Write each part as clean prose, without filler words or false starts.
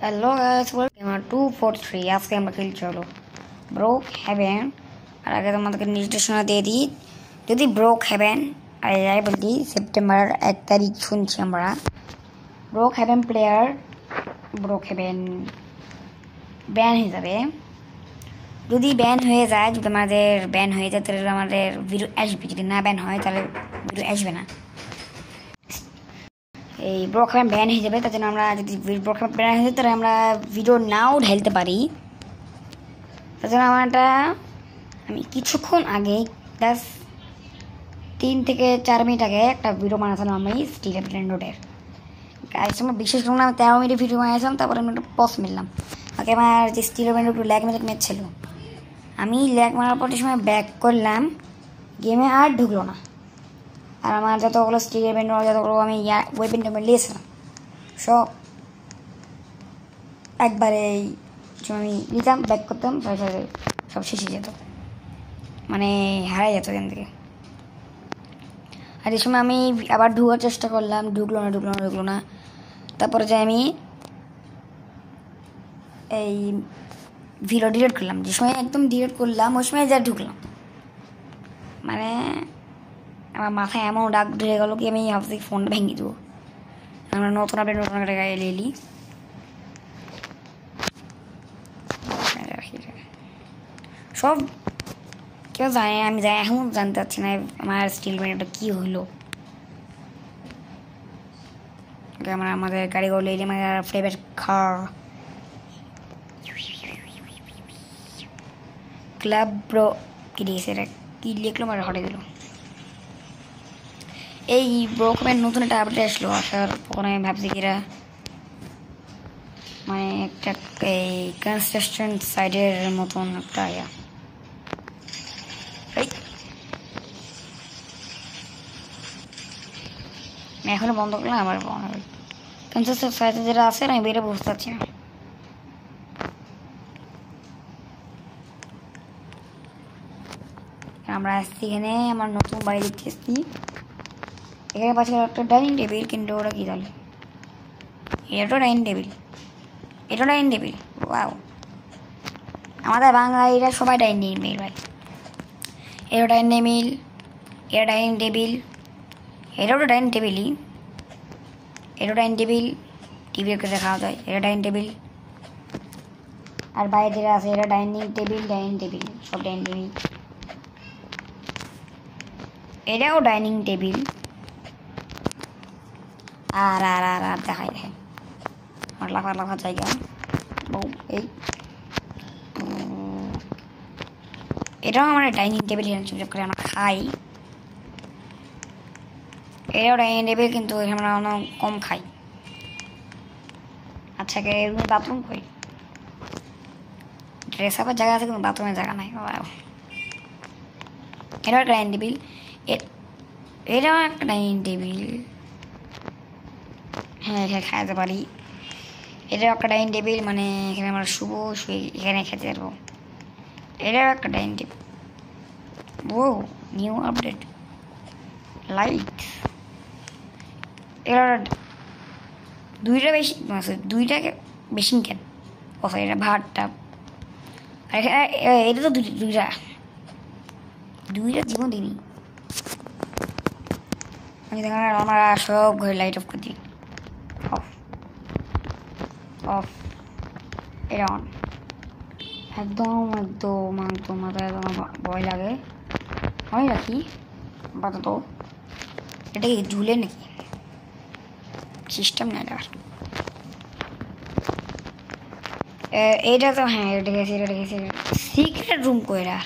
Hello guys, welcome 243। আজকে আমরা খেলছি হলো ব্রোক হ্যাভেন। আর আগে তোমাদেরকে নির্দেশনা দিয়ে দিই, যদি ব্রোক হ্যাভেন আর যাই বলছি সেপ্টেম্বর 1 তারিখ শুনছি আমরা Brookhaven player Brookhaven ban হয়ে যাবে। যদি ব্যান হয়ে যায়, যদি আমাদের ব্যান হয়ে যায় তাহলে আমাদের ভিডিও আসবে, যদি না ব্যান হয় তাহলে ভিডিও আসবে না। এই ব্রোকহ্যাম ব্যান হয়ে যাবে, তার জন্য আমরা যদি ব্রোকহ্যাম ব্যান হয়ে যায় তাহলে আমরা ভিডিও নাও ঢালতে পারি। তার জন্য আমি কিছুক্ষণ আগে জাস্ট 3 থেকে 4 মিনিট আগে একটা ভিডিও বানাছিলাম আমি স্টিলের ব্র্যান্ডের গাইস। আমার বিশেষ করুন আমি 13 মিনিট ভিডিও বানিয়েছিলাম, তারপরে আমি একটু পজ মিললাম। ওকে, আমার যে স্টিলের ব্র্যান্ড একটু ল্যাগ ছিল, আমি ল্যাগ মারার পর সময় ব্যাক করলাম, গেমে আর ঢুকলো না। আর আমার যতগুলো স্টিলের ব্র্যান্ড যতগুলো আমি ওয়েপেনটা নিয়েছিলাম সব একবারে আমি নিতাম, ব্যাক করতাম, তারপরে সব শেষে যেত, মানে হারাই যেত এখান থেকে। আর এই সময় আমি আবার ঢুকার চেষ্টা করলাম, ঢুকলো না। তারপরে যে আমি এই ভিডিও ডিলিট করলাম, যে সময় একদম ডিলিট করলাম ওই সময় যা ঢুকলাম, মানে আমার মাথায় এমন ডাক ধরে গেলো কি আমি ভাবছি ফোনটা ভেঙে দেবো। আমরা নতুন একটা গায়ে এলি সব কেউ জানে, আমি এখন জানতে পারছি না আমার স্টিল ব্র্যান্ডটা কী হলো। আমরা আমাদের গাড়িগুলো এলি, আমাদের ফেভারিট কার ক্লাব ব্রো কি দিয়েছে, এটা কী লিখলো আমার হটে দিল। এই ব্রোকম্যান নতুন একটা আপডেট আসলো, আসার পর আমি ভাবছি কি এরা মানে একটা এই কনস্ট্রাকশন সাইডের মতন একটা আমি এখনো বন্ধ করলাম, আবার কনস্ট্রাকশন সাইডে যেটা আছে আমি বেরে বুঝতে পারছি না। আমরা আসছি এখানে আমার নতুন বাড়ি দেখতে এসছি। এখানে পাশে একটা ডাইনিং টেবিল, কিন্তু ওরা কী তাহলে এটাও ডাইনিং টেবিল ওয়াও। আমাদের বাঙালিরা সবাই ডাইনিং টেবিল ভাই, এটাও ডাইনিং টেবিল, এটা ডাইনিং টেবিল, এটাও তো ডাইনিং টেবিলই, এটাও ডাইনিং টেবিল, টিভি করে খাওয়া যায়, এটা ডাইনিং টেবিল। আর বাইরে যেটা আছে এটা ডাইনিং টেবিল সব ডাইনিং টেবিল। এটাও ডাইনিং টেবিল। আর আর আর আর দেখাই দেখেন আমার লাফা জায়গা বউ। এটাও আমার ডাইনিং টেবিল, চুপচাপ করে আমরা খাই। এটাও ডাইনিং টেবিল, কিন্তু আমরা অনেক কম খাই। আচ্ছা, রুমে বাথরুম কই? ড্রেস আপের জায়গা আছে কিন্তু বাথরুমের জায়গা নাই। এটাও একটা ডাইনিং টেবিল, এটাও একটা ডাইনিং টেবিল। হ্যাঁ, এখানে খাইতে পারি। এটাও একটা ডাইনিং টেবিল, মানে এখানে আমরা শুয়ে এখানে খেতে পারবো। এটাও একটা ডাইনিং টেবিল। ও নিউ আপডেট লাইট। এরা দুইটাকে বেশি কেন? ও এটা ভাতটা, এটা তো দুইটা জীবন দিনই। আমি দেখেন আমরা সব ঘরে লাইট অফ করে দিই, অফ এটা অন। একদম মাথায় একদম ভয় লাগে। আমি রাখি আপাতত। এটা কি ঝুলে নাকি? সিস্টেম নাই আর এইটা তো। হ্যাঁ, এটা দেখেছি সিক্রেট রুম কইরা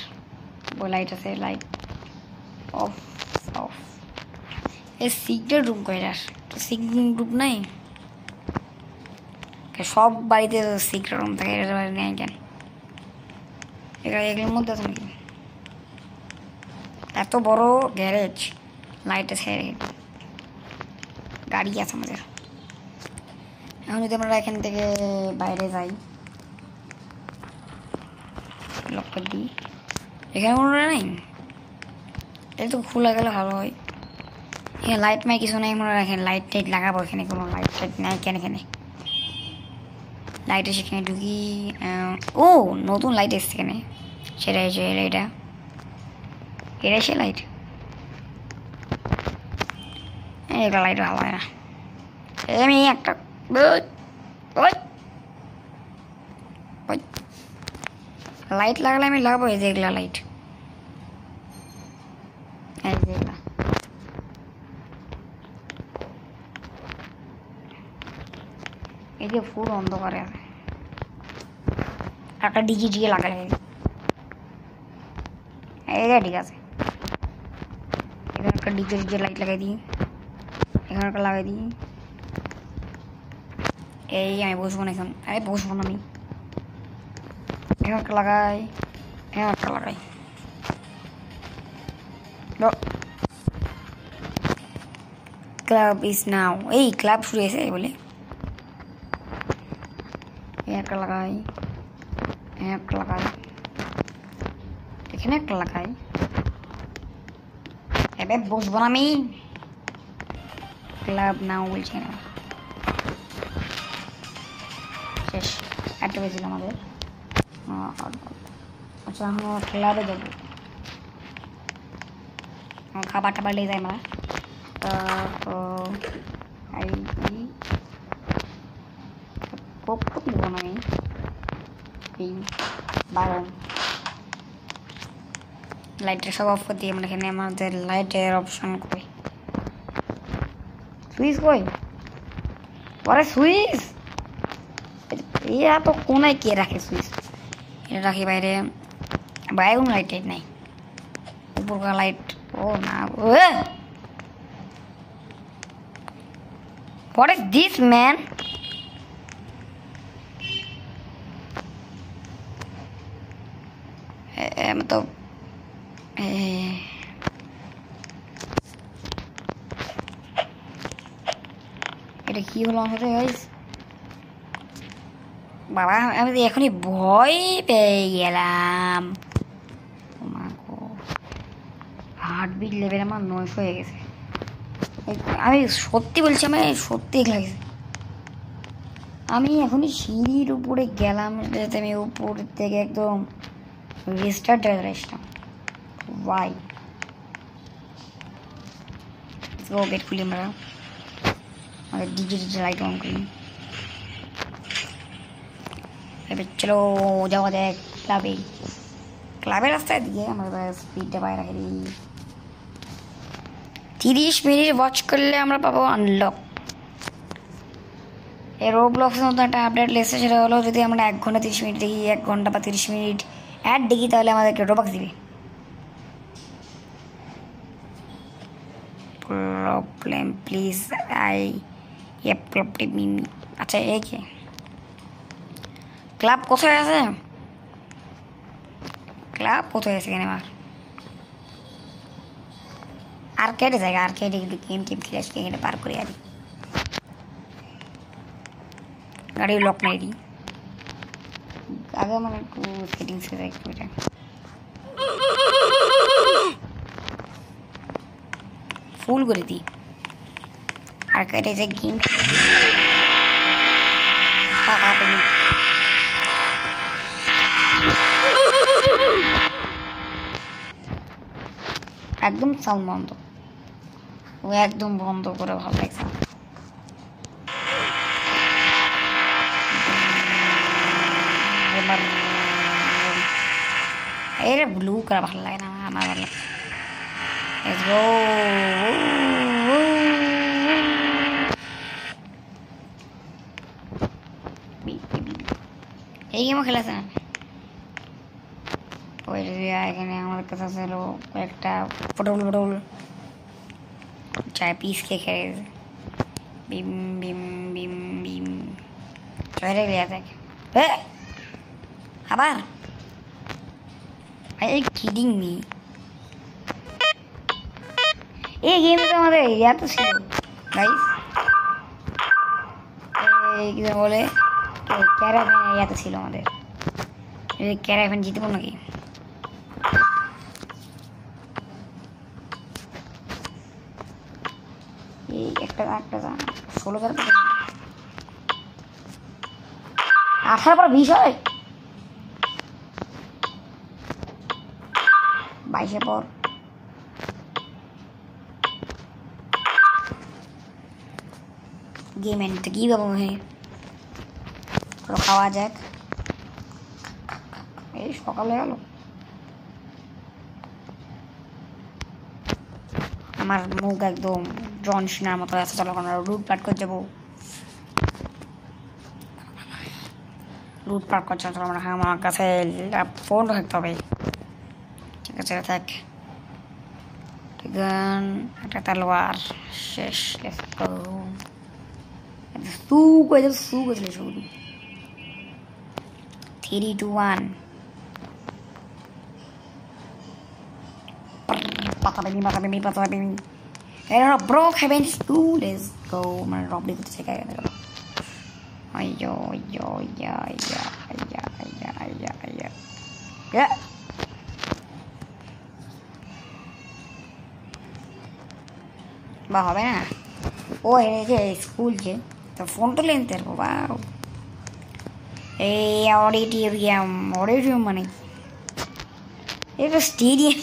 লাইট আছে, লাইট অফ অফ। এই সিক্রেট রুম কইরা সিক্রেট রুম নাই, সব বাড়িতে সিক্রেট রুম থাকে, এটা বাড়ি নেই কেন? এগুলোর মধ্যে আছে নাকি? এত বড় গ্যারেজ, লাইট আছে, গাড়ি আছে আমাদের। এখন যদি আমরা এখান থেকে বাইরে যাই, লক করে দিই, এখানে কোনো নেই, এটা তো খোলা গেলে ভালো হয়। এখানে লাইট কিছু নেই মনে রাখেন, লাইট টাইট লাগাবো, এখানে কোনো লাইট টাইট নাই কেন? এখানে লাইটে সেখানে ঢুকি। ও নতুন লাইট এসছে এখানে, সেটা হচ্ছে এটা, এটা সে লাইট। এটা লাইট ভালো হয় না, আমি একটা লাইট লাগালে আমি লাগাবো। এই যে এগুলা লাইট, এই যে এগুলা, এই যে ফুল অন্ধকারে আছে। একটা ডিজি দিয়ে লাগাই, এই যে ঠিক আছে। এখানে একটা ডিজে ডিজে লাইট লাগাই দিই, এখানে একটা লাগাই দিই। এই আমি বসবো না এখন, আরে বসবো না আমি। এখানে একটা লাগাই, এখানে একটা লাগাই। ক্লাব ইজ নাও, এই ক্লাব শুরু হয়েছে বলে। একটা লাগাই, একটা লাগাই, এখানে একটা লাগাই। এবার বসবো না আমি, ক্লাব নাও বলছি না। শেষ, একটা বেজেছিল আমাদের। আচ্ছা এখন ক্লাবে যাবো, খাবার টাবার নিয়ে যাই আমরা। কোক টোক দেবো না আমি, এই বারণ লাইটের সব অফ করে দিই আমরা। এখানে আমাদের লাইটের অপশন কই, সুইচ কই, পরে সুইচ ইয়া তো কোনায় কে রাখে সুইচ? এটা রাখি বাইরে, বাইরে কোনো লাইট টাইট নাই, উপরকার লাইট। ও না, what is this man? मतलब এটা কি হলো আমাদের গাইস? বাবা আমি তো এখনই ভয় পেয়ে গেলাম। হার্টবিট লেভেল আমার 900 হয়ে গেছে। আমি সত্যি বলছি, আমার সত্যি লাগছে। আমি এখনই সিঁড়ির উপরে গেলাম, যাতে আমি উপর থেকে একদম রেস্টার্ট জায়গায় আসলাম। ওয়াই গেট খুলি আমরা, আমাদের ডিজে ডিজে লাইট অন করি। এবার চলো যাওয়া যায় ক্লাবে। ক্লাবের রাস্তায় দিয়ে আমরা স্পিডটা বাইরে রাখি দিই। 30 মিনিট ওয়াচ করলে আমরা পাবো আনলক। এই রোবলক্সের মতো একটা আপডেট লেগেছে, সেটা হলো যদি আমরা 1 ঘন্টা 30 মিনিট দেখি, 1 ঘন্টা বা 30 মিনিট অ্যাড দেখি, তাহলে আমাদেরকে রোবাক্স দিবে। প্রবলেম প্লিজ আই মিমি। আচ্ছা এই কি ক্লাব কোথায় আছে? ক্লাব কোথায় আছে এখানে? আমার আর্কেডে জায়গা, আর্কেডে গেম টেম খেলে আসলে এখানে পার করে আনি। গাড়ি লক নাই দিই আগে, মানে একটু সেটিংস করে একটু এটা ফুল করে দিই। আর্কেডে যে গেম একদম সাউন্ড বন্ধ, ও একদম বন্ধ করে ভালো লাগছে। এর ব্লু করা ভালো লাগে না, আমার ভালো লাগে। এই গেমও খেলেছে না। ওই এখানে আমার কাছে ছিল কয়েকটা পটল পটল চায় পিস খেয়ে খেয়ে গেছে। বিম বিম বিম বিম চলে গেলে দেখ আবার। এই কিডিং মি, এই গেমটা আমাদের ইয়াতে ছিল গাইস, এই কি বলে ক্যারাভ্যান ইয়াতে ছিল আমাদের। এই ক্যারাভ্যান জিতবো নাকি? এই একটা 16,000 টাকা 18 পর 20 হয় 22 পর গেম এন্ড কি বাবু হে খাওয়া যাক এই সকালে গেল আমার মুখ একদম জন সিনার মতো আছে চলো আমরা রুট পাট করে যাবো রুট পাট করছে চলো আমরা আমার কাছে ফোন থাকতে হবে ঠিক আছে থাক গান একটা তলোয়ার শেষ সু করে শুরু 3 2 1 Pata baby. Era broke heaven school. Let's go. Man, Rob dito sa kaya nila. Ayo. Yeah. Ba হবে না ও এনেছে স্কুল যে তো ফোন তো লেনতে পারবো বাও এই অডিটোরিয়াম মানে এটা স্টেডিয়াম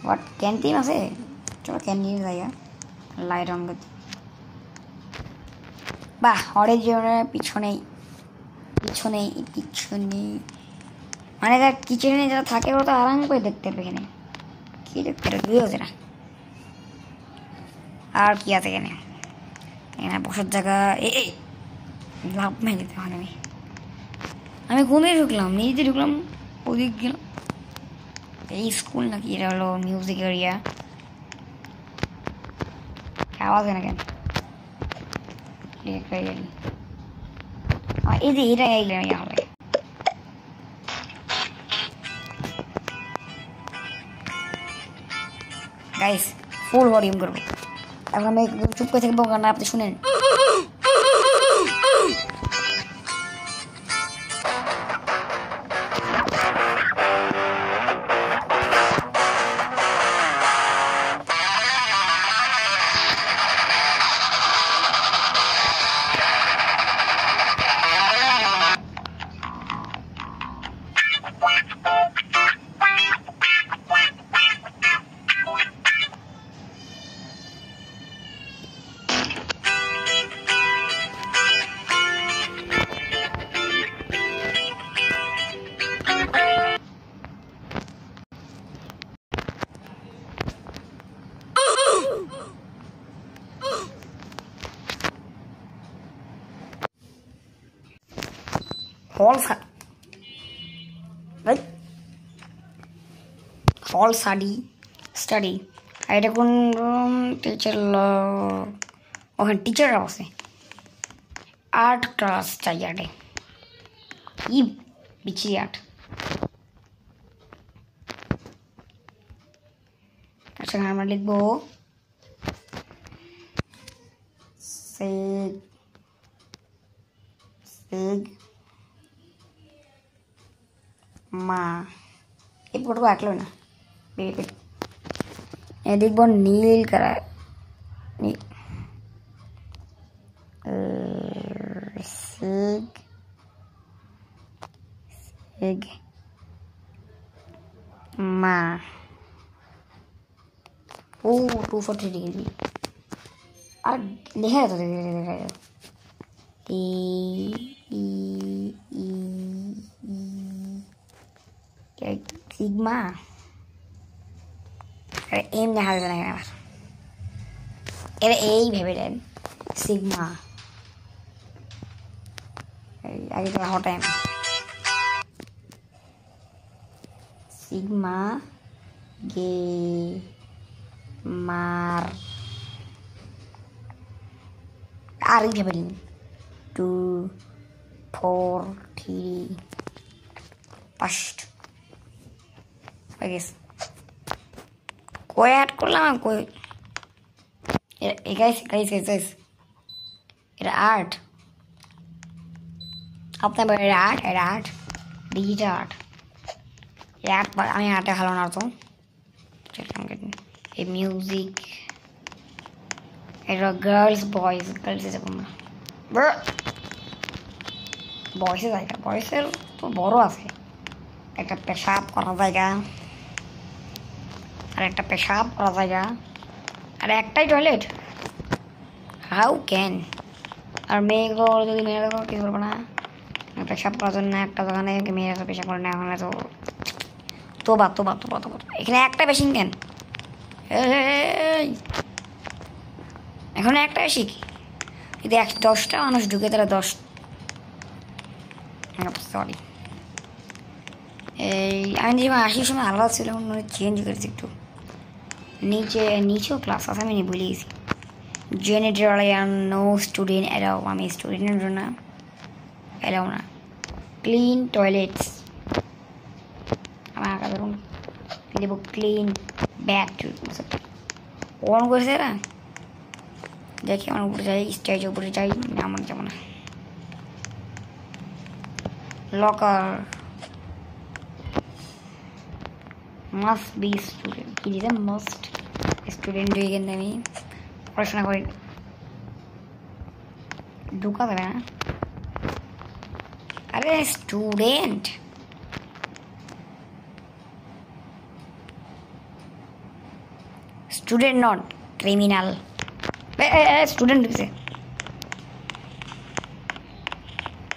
What canteen আছে চলো ক্যান্টিন যাইয়া লাইট অন করতে বাহ অডিটোরিয়ামের পিছনে মানে যারা কিচেনে যারা থাকে ওরা তো আরাম করে দেখতে পাবে এখানে কি দেখতে পাবে না আর কি আছে এখানে এখানে বসার জায়গা এই লাভ মেলে আমি কোনে ঢুকলাম নিজে ঢুকলাম ওদিক গেলাম এই স্কুল নাকি এটা হলো মিউজিক এরিয়া আওয়াজ হয় না কেন এই যে এটা এলাম হবে গাইস ফুল ভলিউম করবো এখন আমি চুপ করে থাকবো গান আপনি শুনেন হল স্টাডি এটা কোন টিচার ওখানে টিচাররা আছে আর্ট ক্লাস চাই আটে কি বিচি আর্ট আচ্ছা আমরা লিখবো মা এই ফটো আঁকলো না দেখবো নীল করা মা ও 240 ডিগ্রি আর দেখা যেত দেখা যেত সিগমা এম দেখা যাবে না আমার এরা এই ভেবে দেন সিগমা আগে তো হটাই সিগমা গে মার আর এই ভেবে দিন 2 4 3 ফার্স্ট guys কই অ্যাড করলাম কই guys এটা আর্ট আপনার এটা আর্ট ডিজিটাল আর্ট আমি আর্টে ভালো না তো এই মিউজিক এটা গার্লস বয়েজ এরকম বয়সে জায়গা, বয়সের তো বড় আছে। একটা পেশাব করা জায়গা, আর একটা পেশাব করা জায়গা, আর একটাই টয়লেট। How can? আর মেয়েগুলো যদি মেয়েরা দেখো কিছু করবো না, পেশাব করার জন্য একটা দোকানে মেয়েরা পেশাব করে না, ওখানে তো তোবা তোবা তোবা তোবা। এখানে একটা বেশি কেন? এখন একটা বেশি কি? যদি 10টা মানুষ ঢুকে তাহলে 10, সরি এই আমি যেমন আসার সময় আলাদা ছিল, মনে চেঞ্জ করেছি একটু। নিচেও ক্লাস আছে, আমি ভুলে গেছি। জেনারেল নো স্টুডেন্ট অ্যালাউ, আমি স্টুডেন্টের জন্য অ্যালাউ না। ক্লিন টয়লেটস, আমার ধরুন দেবো ক্লিন ব্যাথরুম। অন করেছে না, দেখি আমার উপরে যাই, স্টেজের উপরে যাই না, আমার যাবো না। লকার মাস্ট বি স্টুডেন্ট, কি দিতে মাস্ট স্টুডেন্ট হয়ে গেলে আমি পড়াশোনা করি, ঢুকা যাবে না। আরে student, student not criminal. Student ঢুকছে।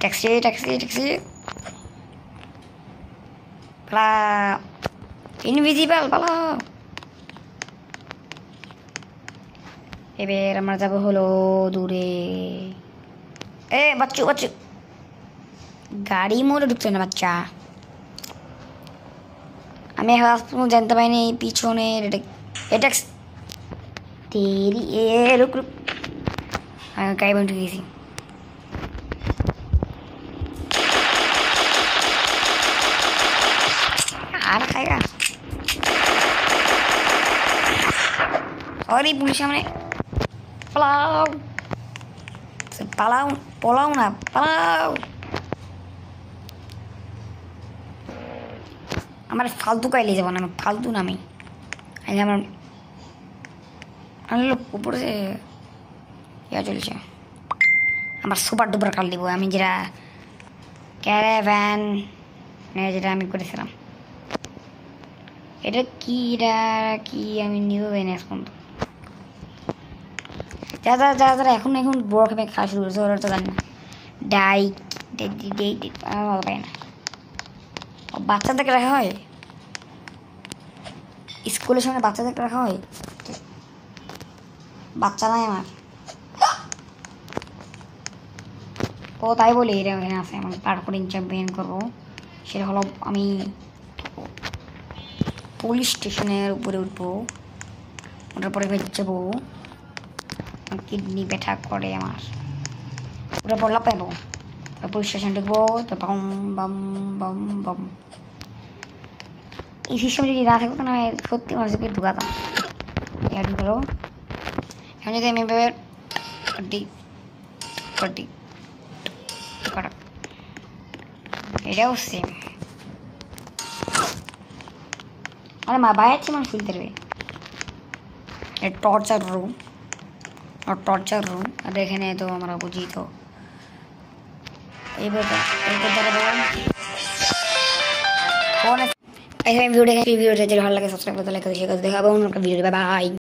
ট্যাক্সি ট্যাক্সি ট্যাক্সি, পালা ইনভিজিবল, পালা। এবার আমরা যাবো হলো দূরে। বাচ্চু বাচ্চু, গাড়ি মোড়ে ঢুকছে না বাচ্চা। আমি জানতে পারিনি পিছনে এটা তেরি। রুক রুক, গাড়ি বন্ধ ঢুকে গেছি। আর খাইগা, সরি পুলিশ সামনে। পালাও পালাও, পলাও না, পালাও। আমার ফালতু কাইলে যাবো না, আমি ফালতু না। আমি আমার উপরে ইয়া চলছে, আমার সুপার ডুপার কাল দিব আমি, যেটা ক্যারাভ্যান যেটা আমি করেছিলাম। এটা কি, এটা কি আমি নিজেও জানি না এখন। যারা যারা যারা এখন এখন বড় খেপে খাওয়া শুরু করেছে ওরা তো জানে না। ডাইট ভালো পাই না। বাচ্চাদেরকে রাখা হয় স্কুলের সামনে, বাচ্চাদেরকে রাখা হয়। বাচ্চা নাই আমার, ও তাই বলি এটা এখানে আছে। আমি পার্কুরিং চ্যাম্পিয়ন করবো, সেটা হলো আমি পুলিশ স্টেশনের উপরে উঠবো, ওটার পরে যাবো। কিডনি ব্যথা করে আমার, ওটার পর লাপাবো, পুলিশ স্টেশন ঢুকবো, তো বাম বাম বাম বাম। এই সিস্টেম যদি না থাকতো না, সত্যি মানুষকে ঢুকাতাম। এটা ঢুকালো। এখন যদি আমি এভাবে এটাও সেম। আরে মা বাইরে মানুষ ফিলতে পারবে। Torture room, torture room. আর এখানে তো আমরা বুঝি তো এই ভিডিওটা ভালো লাগে সাবস্ক্রাইব করতে, লাইক করতে, শেয়ার করতে। দেখা হবে অন্য একটা ভিডিও। Bye bye.